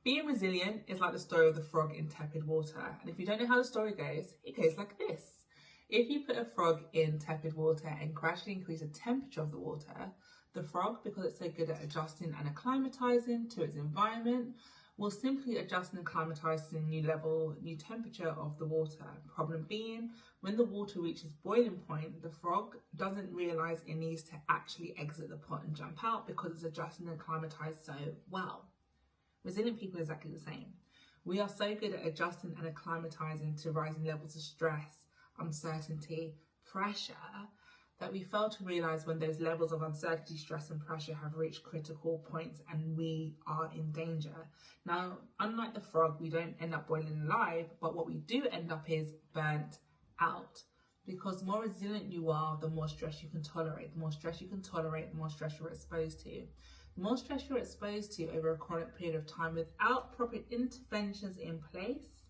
Being resilient is like the story of the frog in tepid water. And if you don't know how the story goes, it goes like this. If you put a frog in tepid water and gradually increase the temperature of the water, the frog, because it's so good at adjusting and acclimatizing to its environment, will simply adjust and acclimatise to the new level, new temperature of the water. Problem being, when the water reaches boiling point, the frog doesn't realise it needs to actually exit the pot and jump out because it's adjusting and acclimatised so well. Resilient people are exactly the same. We are so good at adjusting and acclimatising to rising levels of stress, uncertainty, pressure, that we fail to realise when those levels of uncertainty, stress and pressure have reached critical points and we are in danger. Now, unlike the frog, we don't end up boiling alive, but what we do end up is burnt out. Because the more resilient you are, the more stress you can tolerate. The more stress you can tolerate, the more stress you're exposed to. The more stress you're exposed to over a chronic period of time without proper interventions in place,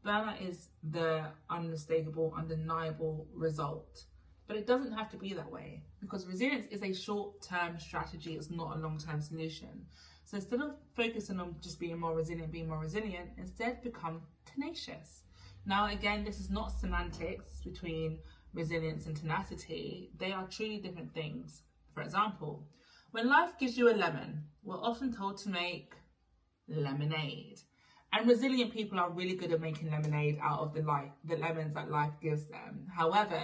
burnout is the unmistakable, undeniable result. But it doesn't have to be that way, because resilience is a short-term strategy. It's not a long-term solution. So instead of focusing on just being more resilient, instead become tenacious. Now, again, this is not semantics between resilience and tenacity. They are truly different things. For example, when life gives you a lemon, we're often told to make lemonade. And resilient people are really good at making lemonade out of the lemons that life gives them. However,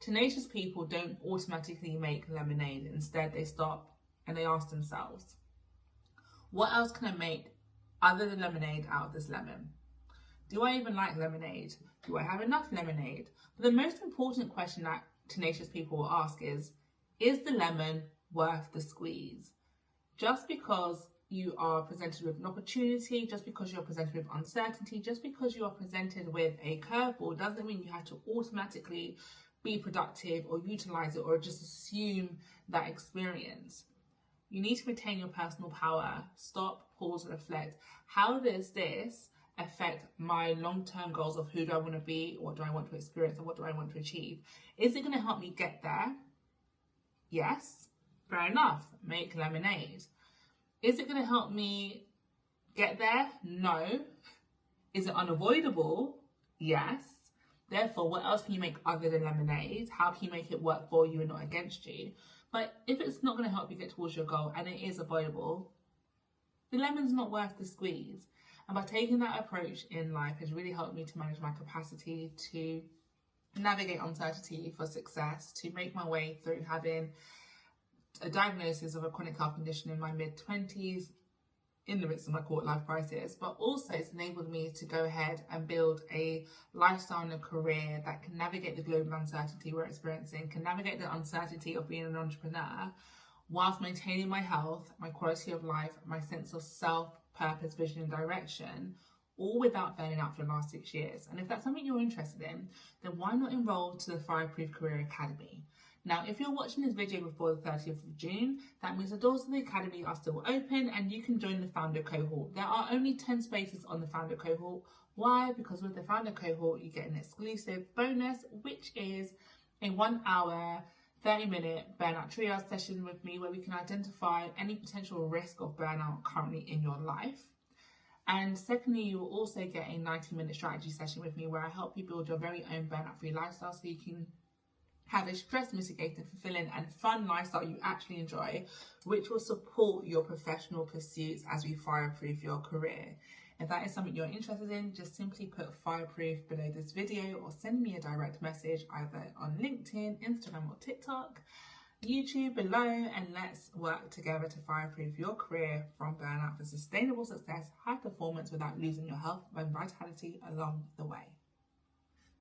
tenacious people don't automatically make lemonade. Instead, they stop and they ask themselves, what else can I make other than lemonade out of this lemon? Do I even like lemonade? Do I have enough lemonade? But the most important question that tenacious people will ask is the lemon worth the squeeze? Just because you are presented with an opportunity, just because you're presented with uncertainty, just because you are presented with a curveball doesn't mean you have to automatically be productive or utilize it or just assume that experience. You need to retain your personal power. Stop, pause, reflect. How does this affect my long-term goals of who do I want to be, what do I want to experience, and what do I want to achieve? Is it going to help me get there? Yes. Fair enough. Make lemonade. Is it going to help me get there? No. Is it unavoidable? Yes. Therefore, what else can you make other than lemonade? How can you make it work for you and not against you? But if it's not going to help you get towards your goal and it is avoidable, the lemon's not worth the squeeze. And by taking that approach in life has really helped me to manage my capacity to navigate uncertainty for success, to make my way through having a diagnosis of a chronic health condition in my mid-20s, in the midst of my quarter-life crisis, but also it's enabled me to go ahead and build a lifestyle and a career that can navigate the global uncertainty we're experiencing, can navigate the uncertainty of being an entrepreneur, whilst maintaining my health, my quality of life, my sense of self, purpose, vision and direction, all without burning out for the last 6 years. And if that's something you're interested in, then why not enroll to the Fireproof Career Academy? Now, if you're watching this video before the 30th of June, that means the doors of the Academy are still open and you can join the founder cohort. There are only 10 spaces on the founder cohort. Why? Because with the founder cohort, you get an exclusive bonus, which is a 1 hour, 30-minute burnout triage session with me where we can identify any potential risk of burnout currently in your life. And secondly, you will also get a 90-minute strategy session with me where I help you build your very own burnout-free lifestyle so you can have a stress mitigating, fulfilling and fun lifestyle you actually enjoy, which will support your professional pursuits as we fireproof your career. If that is something you're interested in, just simply put Fireproof below this video or send me a direct message either on LinkedIn, Instagram or TikTok, YouTube below, and let's work together to fireproof your career from burnout for sustainable success, high performance without losing your health and vitality along the way.